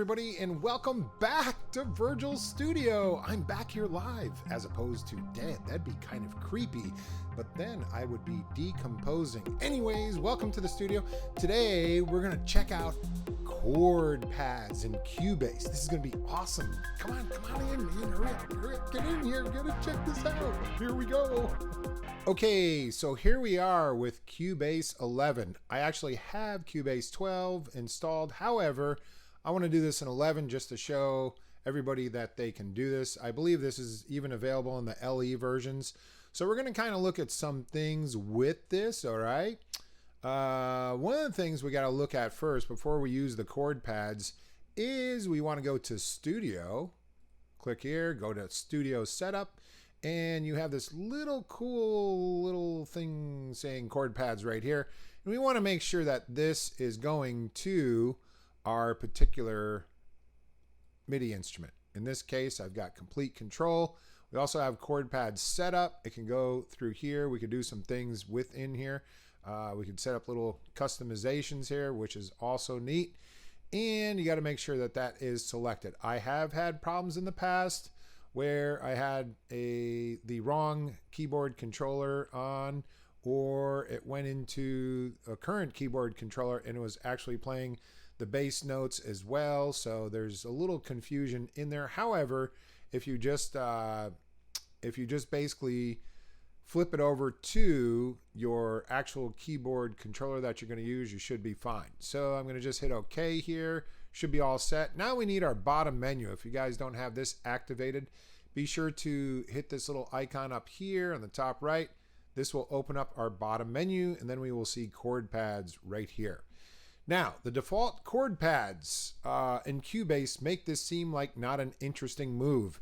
everybody, and welcome back to Virgil's studio. I'm back here live as opposed to dead. That'd be kind of creepy, but then I would be decomposing. Anyways, welcome to the studio. Today we're gonna check out Chord Pads in Cubase. This is gonna be awesome. Come on in, hurry up, get in here, gotta check this out. Here we go. Okay, so here we are with Cubase 11. I actually have Cubase 12 installed. However, I want to do this in 11 just to show everybody that they can do this. I believe this is even available in the LE versions. So we're going to kind of look at some things with this, all right? One of the things we got to look at first before we use the chord pads is we want to go to Studio. Click here, go to Studio Setup. And you have this little cool little thing saying chord pads right here. And we want to make sure that this is going to our particular MIDI instrument. In this case, I've got complete control. We also have chord pads set up. It can go through here. We could do some things within here. We could set up little customizations here, which is also neat. And you got to make sure that that is selected. I have had problems in the past where I had the wrong keyboard controller on, or it went into a current keyboard controller and it was actually playing the bass notes as well. So there's a little confusion in there. However, if you just basically flip it over to your actual keyboard controller that you're going to use, you should be fine. So I'm going to just hit OK here. Should be all set. Now we need our bottom menu. If you guys don't have this activated, be sure to hit this little icon up here on the top right. This will open up our bottom menu, and then we will see chord pads right here. Now, the default chord pads in Cubase make this seem like not an interesting move.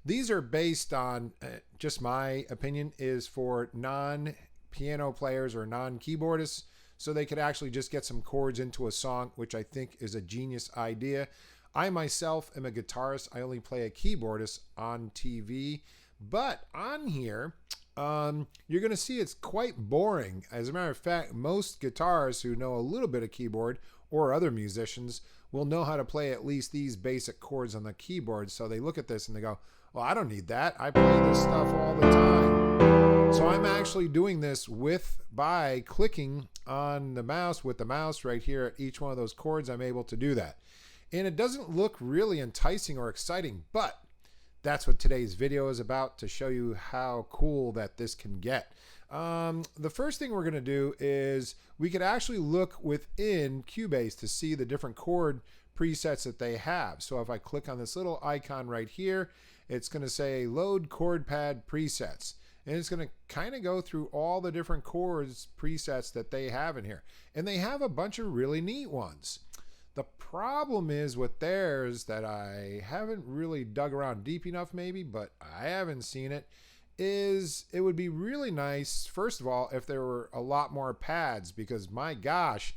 These are based on, just my opinion, is for non-piano players or non-keyboardists, so they could actually just get some chords into a song, which I think is a genius idea. I myself am a guitarist. I only play a keyboardist on TV, but on here, you're going to see it's quite boring. As a matter of fact, most guitarists who know a little bit of keyboard or other musicians will know how to play at least these basic chords on the keyboard. So they look at this and they go, well, I don't need that. I play this stuff all the time. So I'm actually doing this by clicking on the mouse with the mouse right here at each one of those chords. I'm able to do that. And it doesn't look really enticing or exciting, but that's what today's video is about, to show you how cool that this can get. The first thing we're going to do is we could actually look within Cubase to see the different chord presets that they have. So if I click on this little icon right here, it's going to say load chord pad presets. And it's going to kind of go through all the different chords presets that they have in here. And they have a bunch of really neat ones. The problem is with theirs that I haven't really dug around deep enough maybe, but I haven't seen it, is it would be really nice, first of all, if there were a lot more pads, because my gosh,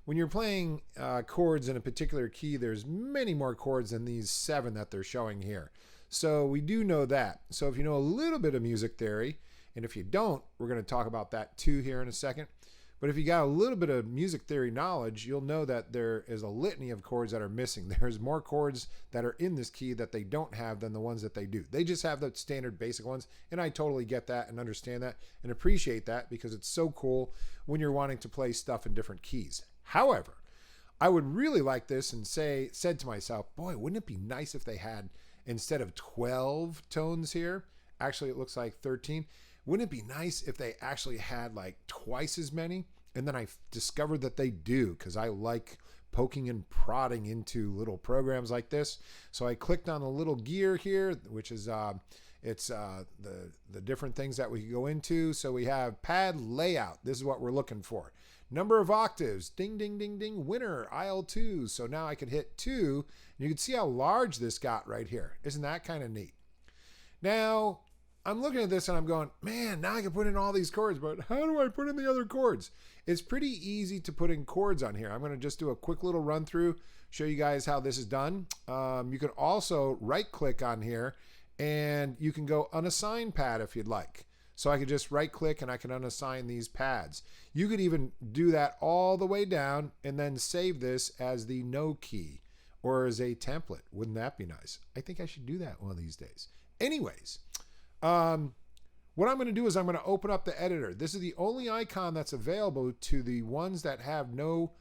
when you're playing chords in a particular key, there's many more chords than these 7 that they're showing here. So we do know that. So if you know a little bit of music theory, and if you don't, we're going to talk about that too here in a second. But if you got a little bit of music theory knowledge, you'll know that there is a litany of chords that are missing. There's more chords that are in this key that they don't have than the ones that they do. They just have the standard basic ones, and I totally get that and understand that and appreciate that, because it's so cool when you're wanting to play stuff in different keys. However, I would really like this and said to myself, boy, wouldn't it be nice if they had, instead of 12 tones here, actually it looks like 13. Wouldn't it be nice if they actually had like twice as many? And then I discovered that they do, because I like poking and prodding into little programs like this. So I clicked on the little gear here, which is the different things that we can go into. So we have pad layout. This is what we're looking for. Number of octaves, ding, ding, ding, ding, winner, IL2. So now I could hit 2. And you can see how large this got right here. Isn't that kind of neat? Now, I'm looking at this and I'm going, man, now I can put in all these chords, but how do I put in the other chords? It's pretty easy to put in chords on here. I'm going to just do a quick little run through, show you guys how this is done. You can also right click on here and you can go unassign pad if you'd like. So I could just right click and I can unassign these pads. You could even do that all the way down and then save this as the no key or as a template. Wouldn't that be nice? I think I should do that one of these days. Anyways, what I'm going to do is I'm going to open up the editor. This is the only icon that's available to the ones that have no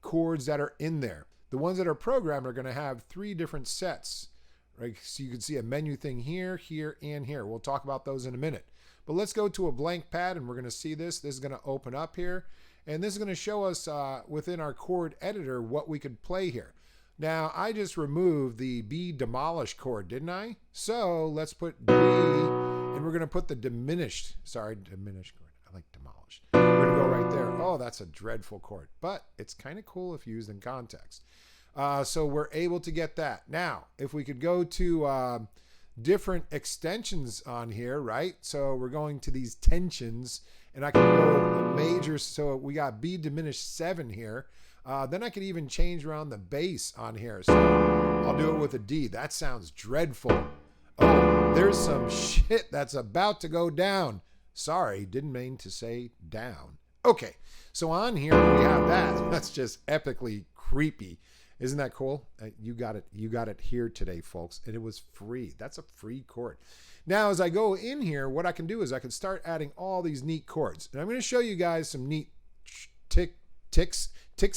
chords that are in there. The ones that are programmed are going to have 3 different sets. Right? So you can see a menu thing here, here, and here. We'll talk about those in a minute. But let's go to a blank pad and we're going to see this. This is going to open up here. And this is going to show us within our chord editor what we could play here. Now, I just removed the B demolish chord, didn't I? So let's put B, and we're going to put the diminished chord. I like demolished. We're going to go right there. Oh, that's a dreadful chord, but it's kind of cool if used in context. So we're able to get that. Now, if we could go to different extensions on here, right? So we're going to these tensions, and I can go a major. So we got B diminished 7 here. Then I could even change around the bass on here. So I'll do it with a D. That sounds dreadful. Oh, there's some shit that's about to go down. Sorry, didn't mean to say down. Okay, so on here we have that. That's just epically creepy. Isn't that cool? You got it. You got it here today, folks. And it was free. That's a free chord. Now, as I go in here, what I can do is I can start adding all these neat chords. And I'm going to show you guys some neat ticks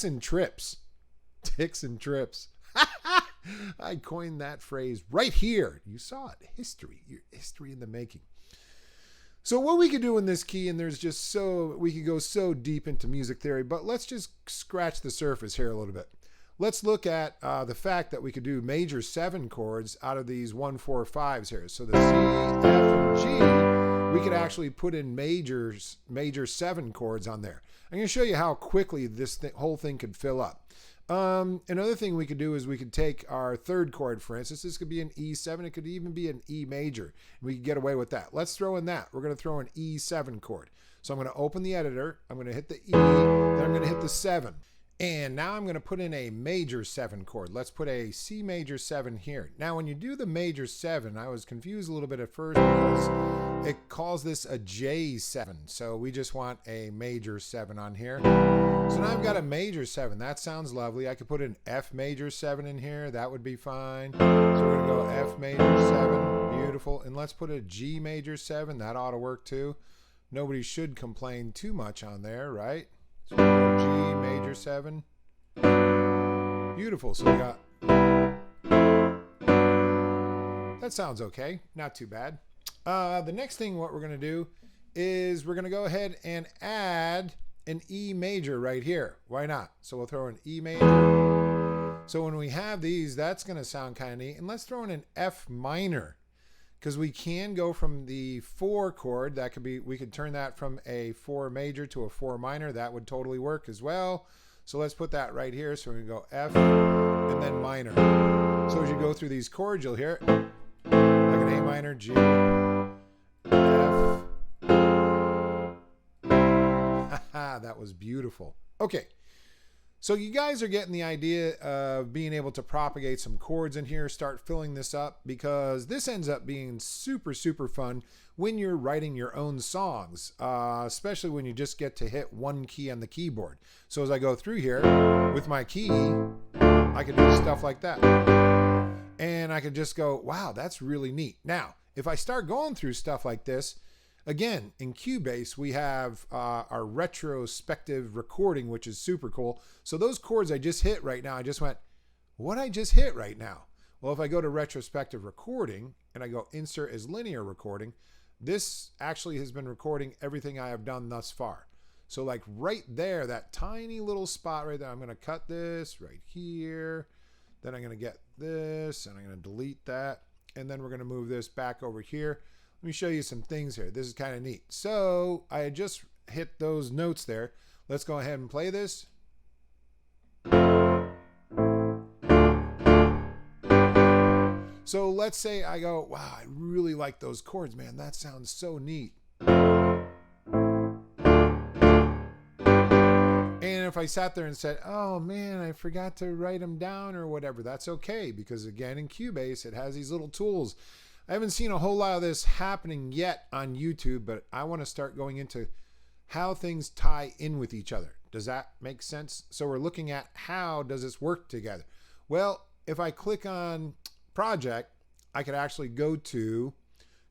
and trips. Ticks and trips. I coined that phrase right here. You saw it. History. Your history in the making. So what we could do in this key, and there's just so, we could go so deep into music theory, but let's just scratch the surface here a little bit. Let's look at the fact that we could do major 7 chords out of these 1, 4, 5s here. So the C, F, and G, we could actually put in major 7 chords on there. I'm going to show you how quickly this whole thing could fill up. Another thing we could do is we could take our 3rd chord, for instance. This could be an E7. It could even be an E major. We could get away with that. Let's throw in that. We're going to throw an E7 chord. So I'm going to open the editor. I'm going to hit the E. Then I'm going to hit the 7. And now I'm going to put in a major 7 chord. Let's put a C major 7 here. Now, when you do the major 7, I was confused a little bit at first because it calls this a J7. So we just want a major 7 on here. So now I've got a major 7. That sounds lovely. I could put an F major 7 in here. That would be fine. So we're going to go F major 7. Beautiful. And let's put a G major 7. That ought to work too. Nobody should complain too much on there, right? So G major 7. Beautiful. So we got, that sounds okay. Not too bad. The next thing what we're going to do is we're going to go ahead and add an E major right here. Why not? So we'll throw an E major. So when we have these, that's going to sound kind of neat. And let's throw in an F minor, because we can go from the 4 chord. That could be, we could turn that from a 4 major to a 4 minor. That would totally work as well. So let's put that right here. So we're going to go F and then minor. So as you go through these chords, you'll hear it like an A minor, G, F. That was beautiful. Okay. So you guys are getting the idea of being able to propagate some chords in here, start filling this up, because this ends up being super, super fun when you're writing your own songs, especially when you just get to hit one key on the keyboard. So as I go through here with my key, I can do stuff like that. And I could just go, wow, that's really neat. Now, if I start going through stuff like this, again, in Cubase, we have our retrospective recording, which is super cool. So those chords I just hit right now, I just went, what I just hit right now? Well, if I go to retrospective recording and I go insert as linear recording, this actually has been recording everything I have done thus far. So like right there, that tiny little spot right there, I'm going to cut this right here. Then I'm going to get this and I'm going to delete that. And then we're going to move this back over here. Let me show you some things here. This is kind of neat. So I just hit those notes there. Let's go ahead and play this. So let's say I go, wow, I really like those chords, man. That sounds so neat. And if I sat there and said, oh man, I forgot to write them down or whatever, that's okay. Because again, in Cubase, it has these little tools. I haven't seen a whole lot of this happening yet on YouTube, but I want to start going into how things tie in with each other. Does that make sense? So we're looking at how does this work together? Well, if I click on project, I could actually go to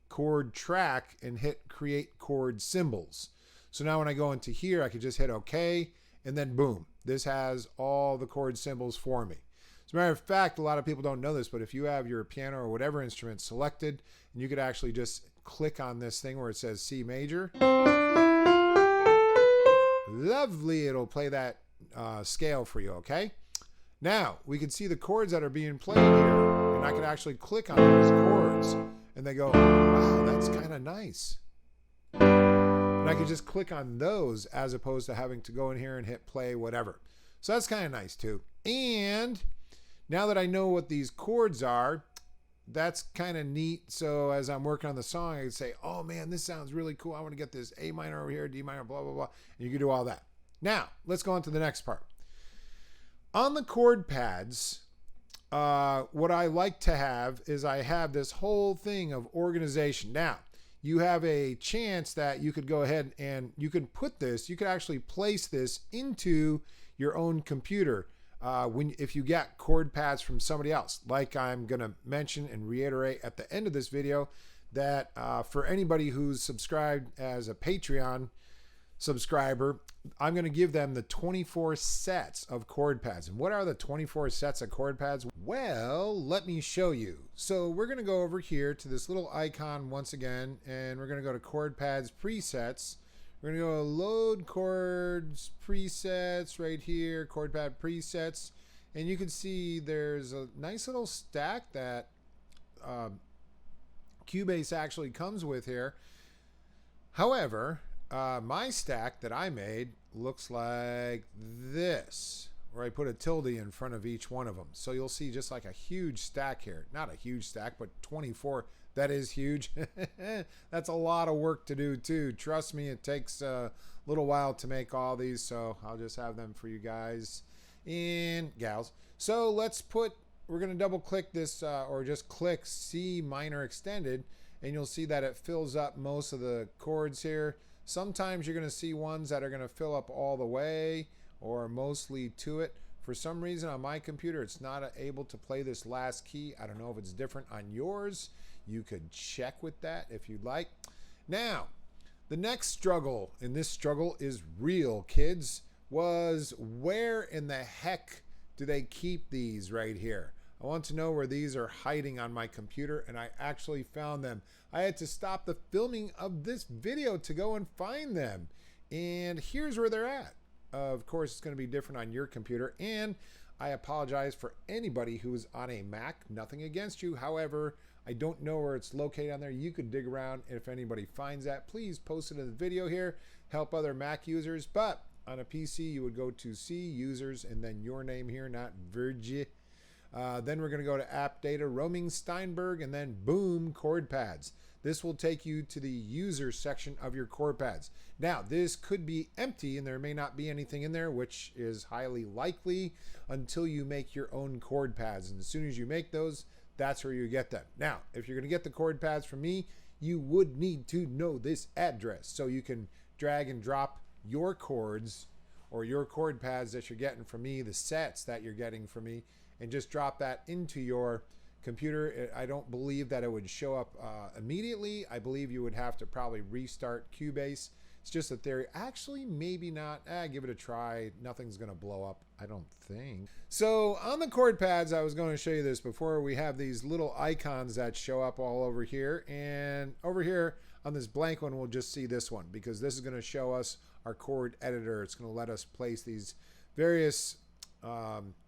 chord track and hit create chord symbols. So now when I go into here, I could just hit OK, and then boom, this has all the chord symbols for me. As a matter of fact, a lot of people don't know this, but if you have your piano or whatever instrument selected, and you could actually just click on this thing where it says C major, lovely, it'll play that scale for you, okay? Now, we can see the chords that are being played here, and I can actually click on those chords, and they go, wow, that's kind of nice. And I can just click on those as opposed to having to go in here and hit play, whatever. So that's kind of nice too. And now that I know what these chords are, that's kind of neat. So as I'm working on the song, I can say, oh man, this sounds really cool. I want to get this A minor over here, D minor, blah, blah, blah. And you can do all that. Now, let's go on to the next part. On the chord pads, what I like to have is I have this whole thing of organization. Now, you have a chance that you could go ahead and you can put this, you could actually place this into your own computer if you get chord pads from somebody else. Like I'm going to mention and reiterate at the end of this video that for anybody who's subscribed as a Patreon subscriber, I'm going to give them the 24 sets of chord pads. And what are the 24 sets of chord pads? Well, let me show you. So we're going to go over here to this little icon once again, and we're going to go to chord pads presets. We're going to go load chords presets right here, chord pad presets. And you can see there's a nice little stack that Cubase actually comes with here. However, my stack that I made looks like this, where I put a tilde in front of each one of them. So you'll see just like a huge stack here. Not a huge stack, but 24. That is huge. That's a lot of work to do too. Trust me, it takes a little while to make all these, so I'll just have them for you guys and gals. So we're going to double click this or just click C minor extended, and you'll see that it fills up most of the chords here. Sometimes you're going to see ones that are going to fill up all the way or mostly to it. For some reason on my computer, it's not able to play this last key. I don't know if it's different on yours. You could check with that if you'd like. Now, the next struggle, and this struggle is real, kids, was where in the heck do they keep these right here? I want to know where these are hiding on my computer, and I actually found them. I had to stop the filming of this video to go and find them. And here's where they're at. Of course, it's going to be different on your computer, and I apologize for anybody who's on a Mac. Nothing against you. However, I don't know where it's located on there. You could dig around. If anybody finds that, please post it in the video here. Help other Mac users. But on a PC, you would go to C, users, and then your name here, not Virgie. Then we're going to go to app data, roaming Steinberg, and then boom, chord pads. This will take you to the user section of your chord pads. Now, this could be empty and there may not be anything in there, which is highly likely until you make your own chord pads. And as soon as you make those, that's where you get them. Now, if you're going to get the chord pads from me, you would need to know this address. So you can drag and drop your chords or your chord pads that you're getting from me, the sets that you're getting from me, and just drop that into your computer. I don't believe that it would show up immediately. I believe you would have to probably restart Cubase. It's just a theory. Actually, maybe not. Give it a try. Nothing's going to blow up, I don't think. So on the chord pads, I was going to show you this before. We have these little icons that show up all over here. And over here on this blank one, we'll just see this one because this is going to show us our chord editor. It's going to let us place these various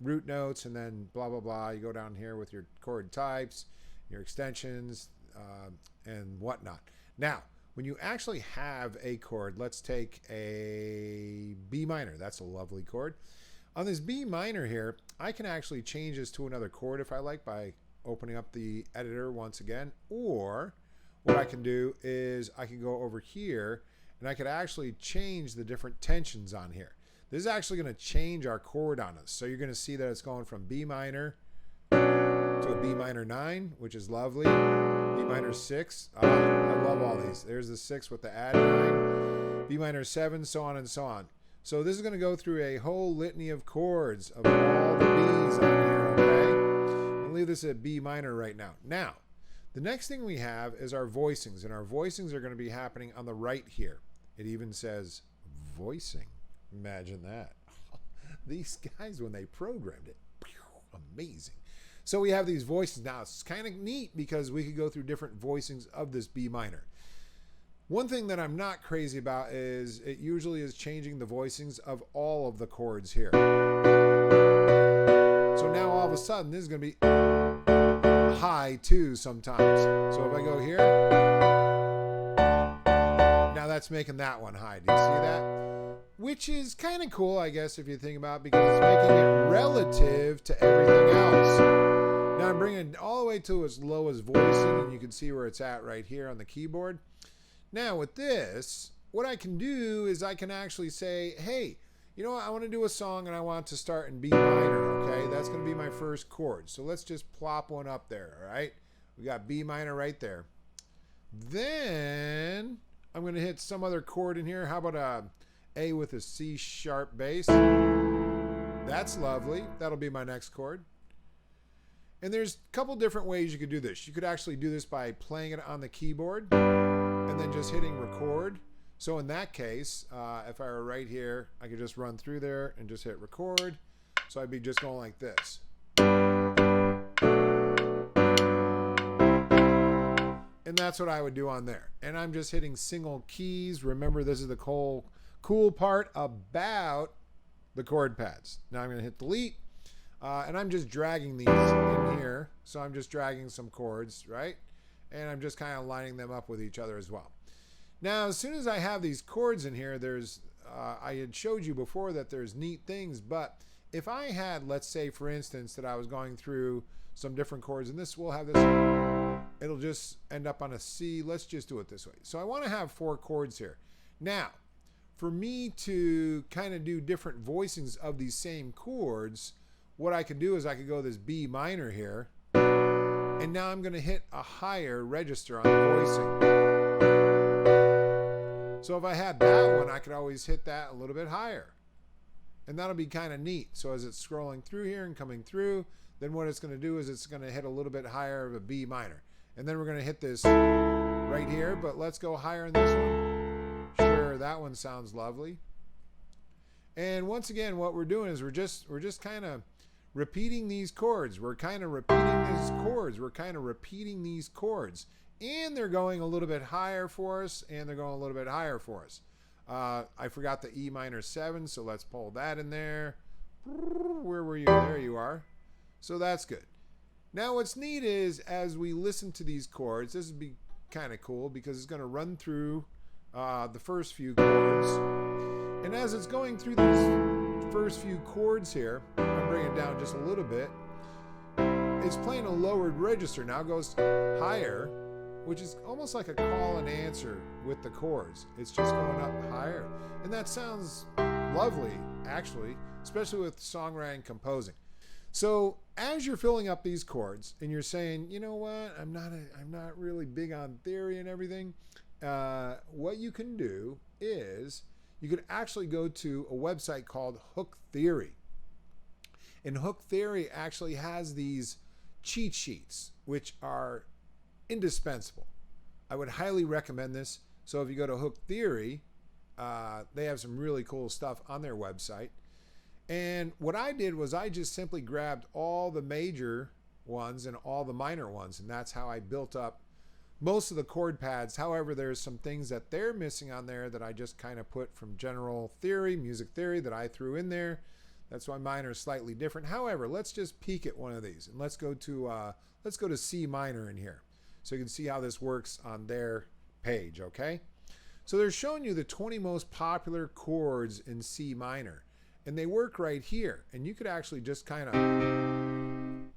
root notes and then blah blah blah. You go down here with your chord types, your extensions, and whatnot. Now, when you actually have a chord, let's take a B minor. That's a lovely chord. On this B minor here, I can actually change this to another chord if I like by opening up the editor once again. Or what I can do is I can go over here and I could actually change the different tensions on here. This is actually going to change our chord on us. So you're going to see that it's going from B minor to a B minor 9, which is lovely. B minor 6. I love all these. There's the 6 with the add 9. B minor 7, so on and so on. So this is going to go through a whole litany of chords of all the B's on here, okay? leave this at B minor right now. Now, the next thing we have is our voicings, and our voicings are going to be happening on the right here. It even says voicing. Imagine that. These guys, when they programmed it, amazing. So we have these voicings. Now, it's kind of neat because we could go through different voicings of this B minor. One thing that I'm not crazy about is it usually is changing the voicings of all of the chords here. So now all of a sudden, this is going to be high too sometimes. So if I go here, now that's making that one high. Do you see that? Which is kind of cool, I guess, if you think about it, because it's making it relative to everything else. Now I'm bringing it all the way to as low as voicing, and you can see where it's at right here on the keyboard. Now with this, what I can do is I can actually say, hey, you know what, I want to do a song and I want it to start in B minor, okay? That's going to be my first chord. So let's just plop one up there, all right? We got B minor right there. Then I'm going to hit some other chord in here. How about A with a C sharp bass? That's lovely. That'll be my next chord. And there's a couple different ways you could do this. You could actually do this by playing it on the keyboard and then just hitting record. So in that case, if I were right here, I could just run through there and just hit record. So I'd be just going like this. And that's what I would do on there. And I'm just hitting single keys. Remember, this is the cool part about the chord pads. Now I'm going to hit delete. And I'm just dragging these in here. So I'm just dragging some chords, right? And I'm just kind of lining them up with each other as well. Now, as soon as I have these chords in here, I had showed you before that there's neat things, but if I had, let's say, for instance, that I was going through some different chords, and this will have this, it'll just end up on a C. Let's just do it this way. So I want to have 4 chords here. Now, for me to kind of do different voicings of these same chords, what I could do is I could go this B minor here, and now I'm going to hit a higher register on the voicing. So if I had that one, I could always hit that a little bit higher. And that'll be kind of neat. So as it's scrolling through here and coming through, then what it's going to do is it's going to hit a little bit higher of a B minor. And then we're going to hit this right here, but let's go higher in this one. Sure, that one sounds lovely. And once again, what we're doing is we're just kind of repeating these chords. We're kind of repeating these chords. We're kind of repeating these chords. And they're going a little bit higher for us, and they're going a little bit higher for us. I forgot the E minor 7, so let's pull that in there. Where were you? There you are. So that's good. Now what's neat is as we listen to these chords, this would be kind of cool because it's going to run through the first few chords. And as it's going through these first few chords here, I'm going to bring it down just a little bit. It's playing a lowered register. Now it goes higher, which is almost like a call and answer with the chords. It's just going up higher. And that sounds lovely, actually, especially with songwriting, composing. So as you're filling up these chords and you're saying, you know what, I'm not really big on theory and everything, what you can do is you could actually go to a website called Hook Theory. And Hook Theory actually has these cheat sheets, which are indispensable. I would highly recommend this. So if you go to Hook Theory, they have some really cool stuff on their website. And what I did was I just simply grabbed all the major ones and all the minor ones, and that's how I built up most of the chord pads. However, there's some things that they're missing on there that I just kind of put from general theory, music theory, that I threw in there. That's why mine are slightly different. However, let's just peek at one of these, and let's go to C minor in here. So you can see how this works on their page, okay? So they're showing you the 20 most popular chords in C minor. And they work right here. And you could actually just kind of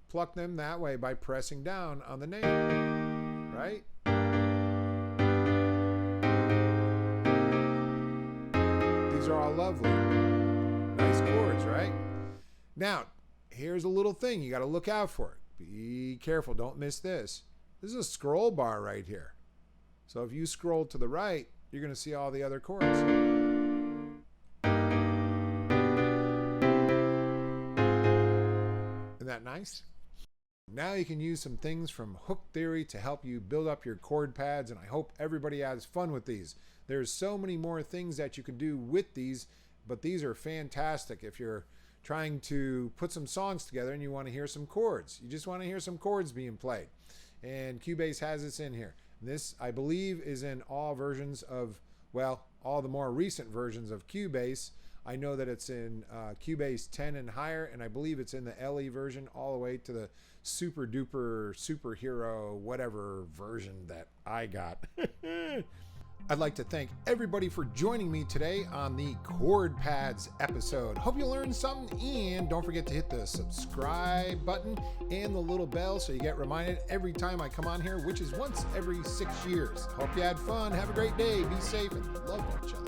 pluck them that way by pressing down on the name, right? These are all lovely. Nice chords, right? Now, here's a little thing you got to look out for. Be careful, don't miss this. This is a scroll bar right here. So if you scroll to the right, you're going to see all the other chords. Isn't that nice? Now you can use some things from hook theory to help you build up your chord pads, and I hope everybody has fun with these. There's so many more things that you can do with these, but these are fantastic if you're trying to put some songs together and you want to hear some chords. You just want to hear some chords being played. And Cubase has this in here. This, I believe, is in all versions of, well, all the more recent versions of Cubase. I know that it's in Cubase 10 and higher, and I believe it's in the LE version all the way to the super duper superhero whatever version that I got. I'd like to thank everybody for joining me today on the Chord Pads episode. Hope you learned something, and don't forget to hit the subscribe button and the little bell so you get reminded every time I come on here, which is once every 6 years. Hope you had fun. Have a great day. Be safe and love each other.